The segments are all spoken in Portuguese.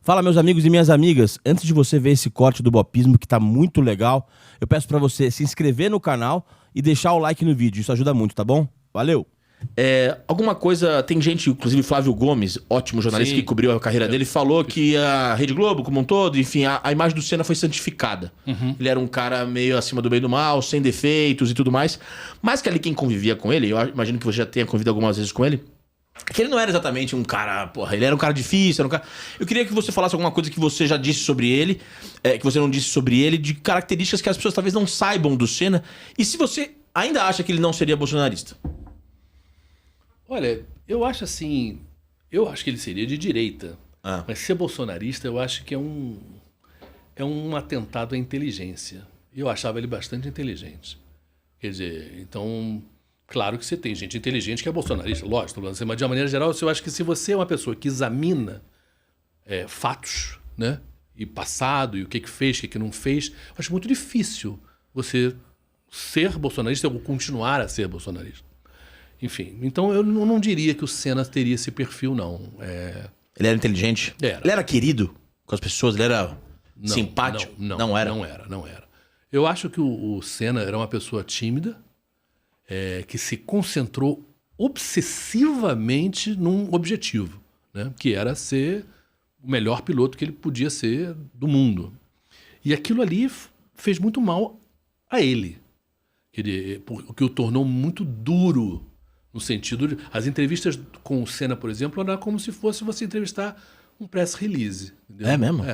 Fala, meus amigos e minhas amigas. Antes de você ver esse corte do Bopismo, que tá muito legal, eu peço pra você se inscrever no canal e deixar o like no vídeo. Isso ajuda muito, tá bom? Valeu! Alguma coisa, tem gente, inclusive Flávio Gomes, ótimo jornalista que cobriu a carreira dele, falou que a Rede Globo, como um todo, enfim, a imagem do Senna foi santificada. Ele era um cara meio acima do bem e do mal, sem defeitos e tudo mais. Mas que ali quem convivia com ele, eu imagino que você já tenha convivido algumas vezes com ele, que ele não era exatamente um cara, porra, ele era um cara difícil, era um cara... Eu queria que você falasse alguma coisa que você já disse sobre ele, que você não disse sobre ele, de características que as pessoas talvez não saibam do Senna, e se você ainda acha que ele não seria bolsonarista. Olha, eu acho assim, eu acho que ele seria de direita, mas ser bolsonarista eu acho que é um atentado à inteligência. Eu achava ele bastante inteligente. Quer dizer, então... Claro que você tem gente inteligente que é bolsonarista, lógico, mas de uma maneira geral, eu acho que se você é uma pessoa que examina fatos, né, e passado, e o que fez, o que não fez, eu acho muito difícil você ser bolsonarista ou continuar a ser bolsonarista. Enfim, então eu não diria que o Senna teria esse perfil, não. Ele era inteligente? Era. Ele era querido com as pessoas? Ele era simpático? Não era. Eu acho que o Senna era uma pessoa tímida, que se concentrou obsessivamente num objetivo, né? Que era ser o melhor piloto que ele podia ser do mundo. E aquilo ali fez muito mal a ele, o que o tornou muito duro, no sentido de... As entrevistas com o Senna, por exemplo, era como se fosse você entrevistar um press release. Entendeu? É mesmo?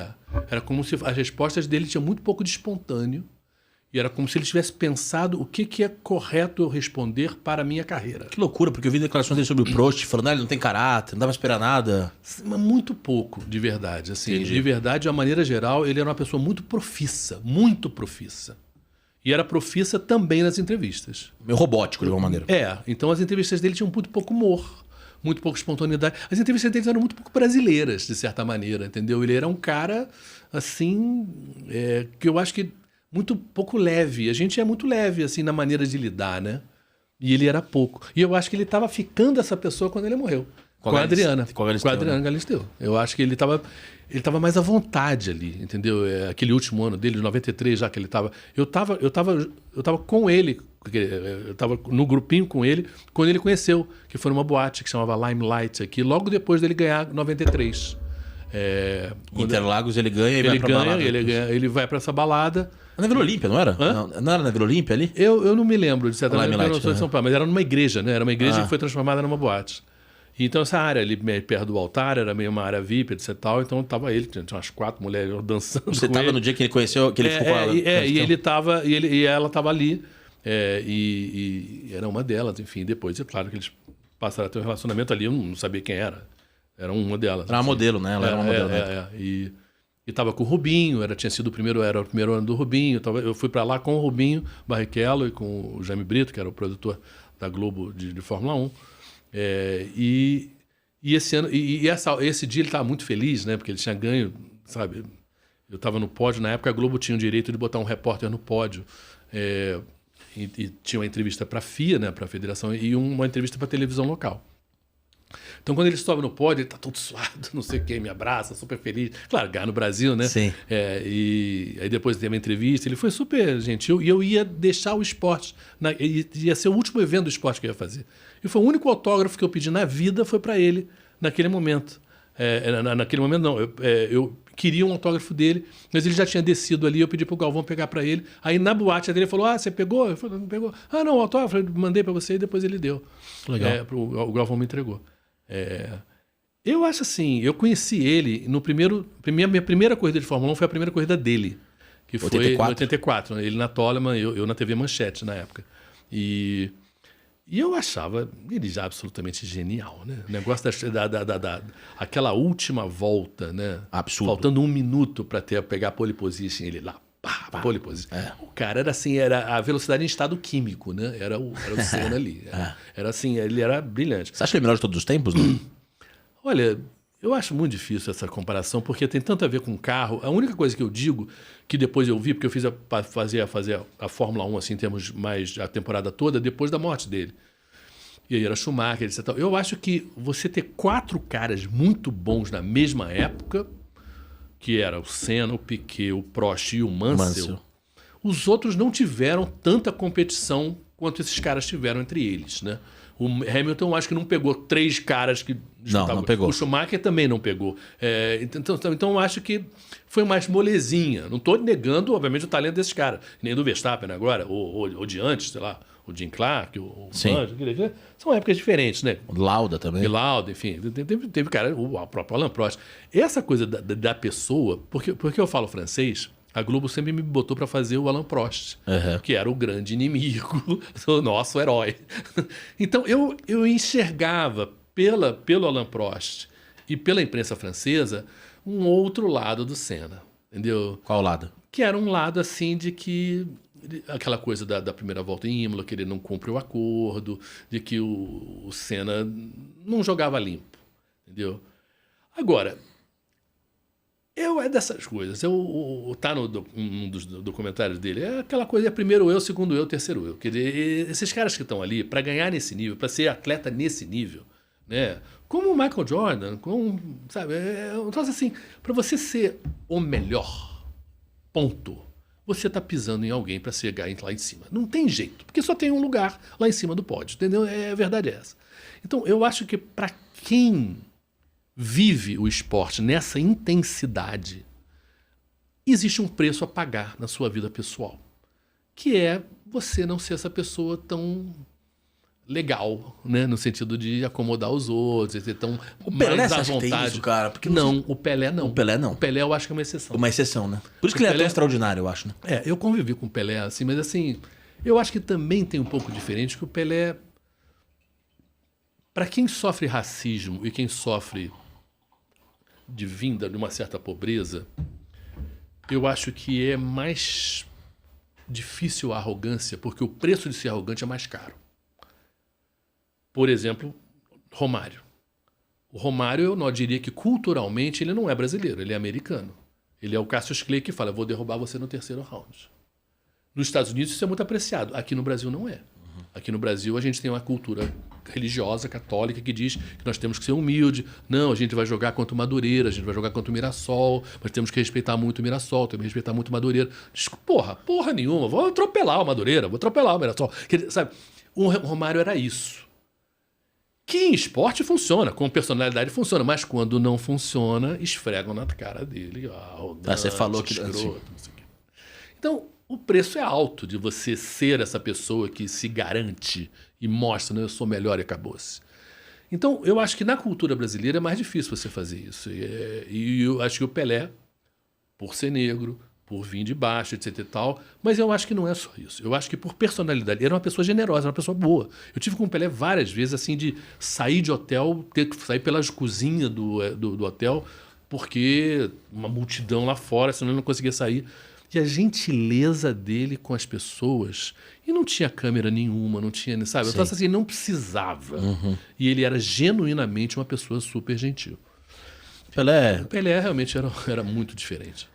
Era como se as respostas dele tinham muito pouco de espontâneo. E era como se ele tivesse pensado o que é correto eu responder para a minha carreira. Que loucura, porque eu vi declarações dele sobre o Prost, falando, ele não tem caráter, não dá pra esperar nada. Mas muito pouco, de verdade. Assim, Entendi. de verdade, de uma maneira geral, ele era uma pessoa muito profissa, muito profissa. E era profissa também nas entrevistas. Meio robótico, de alguma maneira. Então as entrevistas dele tinham muito pouco humor, muito pouca espontaneidade. As entrevistas dele eram muito pouco brasileiras, de certa maneira, entendeu? Ele era um cara, assim, que eu acho que muito pouco leve. A gente é muito leve, assim, na maneira de lidar, né? E ele era pouco. E eu acho que ele estava ficando essa pessoa quando ele morreu. Com a Adriana. Com a Adriana Galisteu. Eu acho que ele estava mais à vontade ali, entendeu? Aquele último ano dele, de 93, já que ele estava... Eu tava com ele, eu estava no grupinho com ele, quando ele conheceu, que foi numa boate que chamava Limelight aqui, logo depois dele ganhar 93. Interlagos ele ganha e vai pra balada. Ele vai para essa balada. Na Vila Olímpia, não era? Não era na Vila Olímpia ali? Eu não me lembro, de certa maneira, eu não sou de né? São Paulo, mas era numa igreja, né? Era uma igreja que foi transformada numa boate. Então essa área ali perto do altar era meio uma área VIP, etc. Tal, então tava ele, tinha umas 4 mulheres dançando. Você tava no dia que ele conheceu, que ele ficou com ela? E ela tava ali, e era uma delas, enfim. Depois, é claro que eles passaram a ter um relacionamento ali, eu não sabia quem era. Era uma delas. Era uma modelo, né? Ela era uma modelo. E tava com o Rubinho, era o primeiro ano do Rubinho. Eu fui para lá com o Rubinho Barrichello e com o Jaime Brito, que era o produtor da Globo de Fórmula 1. E esse ano, esse dia ele estava muito feliz, né? Porque ele tinha ganho, sabe? Eu estava no pódio, na época a Globo tinha o direito de botar um repórter no pódio. E tinha uma entrevista para a FIA, né? Para a federação, e uma entrevista para a televisão local. Então, quando ele sobe no pódio, ele tá todo suado, não sei o que, me abraça, super feliz. Claro, ganhar no Brasil, né? Sim. E aí depois teve uma entrevista, ele foi super gentil, e eu ia deixar o esporte, ia ser o último evento do esporte que eu ia fazer. E foi o único autógrafo que eu pedi na vida, foi para ele, naquele momento. Naquele momento, não, eu queria um autógrafo dele, mas ele já tinha descido ali, eu pedi pro Galvão pegar para ele. Aí na boate dele ele falou, você pegou? Eu falei, não pegou. Não, o autógrafo, eu mandei para você e depois ele deu. Legal. O Galvão me entregou. Eu acho assim, eu conheci ele no minha primeira corrida de Fórmula 1 foi a primeira corrida dele, que foi 84. em 84, ele na Toleman, eu na TV Manchete na época. E eu achava ele já absolutamente genial, né? O negócio aquela última volta, né? Absurdo. Faltando 1 minuto para pegar a pole position, ele lá, pole position. O cara era assim, era a velocidade em estado químico, né? Era o Senna ali. Era assim, ele era brilhante. Você acha que ele é o melhor de todos os tempos, não? Olha, eu acho muito difícil essa comparação, porque tem tanto a ver com carro. A única coisa que eu digo, que depois eu vi, porque eu fiz fazer a Fórmula 1, assim, em termos mais a temporada toda, depois da morte dele. E aí era Schumacher, etc. Eu acho que você ter 4 caras muito bons na mesma época que era o Senna, o Piquet, o Prost e o Mansell, os outros não tiveram tanta competição quanto esses caras tiveram entre eles, né? O Hamilton, acho que não pegou 3 caras que não pegou. O Schumacher também não pegou. Então, eu acho que foi mais molezinha. Não estou negando, obviamente, o talento desses caras. Nem do Verstappen agora, ou de antes, sei lá, o Jim Clark, o Banjo, são épocas diferentes, né? O Lauda também. E Lauda, enfim. Teve cara, o próprio Alain Prost. Essa coisa da pessoa, porque eu falo francês, a Globo sempre me botou para fazer o Alain Prost, que era o grande inimigo do nosso herói. Então, eu enxergava pelo Alain Prost e pela imprensa francesa um outro lado do Senna, entendeu? Qual lado? Que era um lado assim de que... Aquela coisa da primeira volta em Imola, que ele não cumpre o acordo, de que o Senna não jogava limpo, entendeu? Agora... é dessas coisas. Tá num dos documentários dele. É aquela coisa, é primeiro eu, segundo eu, terceiro eu. Quer dizer, esses caras que estão ali, para ganhar nesse nível, para ser atleta nesse nível, né? Como o Michael Jordan, sabe? Um troço assim, para você ser o melhor, ponto, você tá pisando em alguém para chegar lá em cima. Não tem jeito, porque só tem um lugar lá em cima do pódio, entendeu? A verdade é essa. Então, eu acho que para quem vive o esporte nessa intensidade, existe um preço a pagar na sua vida pessoal, que é você não ser essa pessoa tão legal, né? No sentido de acomodar os outros, ser tão o Pelé, mais à acha vontade. Que tem isso, cara? Porque não, o Pelé não. O Pelé não. O Pelé eu acho que é uma exceção. Uma exceção, né? Por isso que ele é tão extraordinário, eu acho, né? Eu convivi com o Pelé, assim, mas assim, eu acho que também tem um pouco diferente, que o Pelé, para quem sofre racismo e quem sofre de vinda de uma certa pobreza, eu acho que é mais difícil a arrogância, porque o preço de ser arrogante é mais caro. Por exemplo, Romário. O Romário, eu não diria que culturalmente ele não é brasileiro, ele é americano. Ele é o Cassius Clay que fala, vou derrubar você no terceiro round. Nos Estados Unidos isso é muito apreciado, aqui no Brasil não é. Aqui no Brasil a gente tem uma cultura religiosa, católica, que diz que nós temos que ser humilde. Não, a gente vai jogar contra o Madureira, a gente vai jogar contra o Mirassol, mas temos que respeitar muito o Mirassol, temos que respeitar muito o Madureira. Porra nenhuma, vou atropelar o Madureira, vou atropelar o Mirassol. Sabe, o Romário era isso. Que em esporte funciona, com personalidade funciona, mas quando não funciona, esfregam na cara dele. Você falou que... Escroto, não sei o quê. Então, o preço é alto de você ser essa pessoa que se garante e mostra, né, eu sou melhor e acabou-se. Então, eu acho que na cultura brasileira é mais difícil você fazer isso. E eu acho que o Pelé, por ser negro, por vir de baixo, etc e tal, mas eu acho que não é só isso. Eu acho que por personalidade, ele era uma pessoa generosa, era uma pessoa boa. Eu tive com o Pelé várias vezes, assim, de sair de hotel, ter que sair pelas cozinhas do hotel, porque uma multidão lá fora, senão ele não conseguia sair. E a gentileza dele com as pessoas, e não tinha câmera nenhuma, não tinha, sabe? Então, assim, não precisava. E ele era genuinamente uma pessoa super gentil. Pelé O Pelé realmente era muito diferente.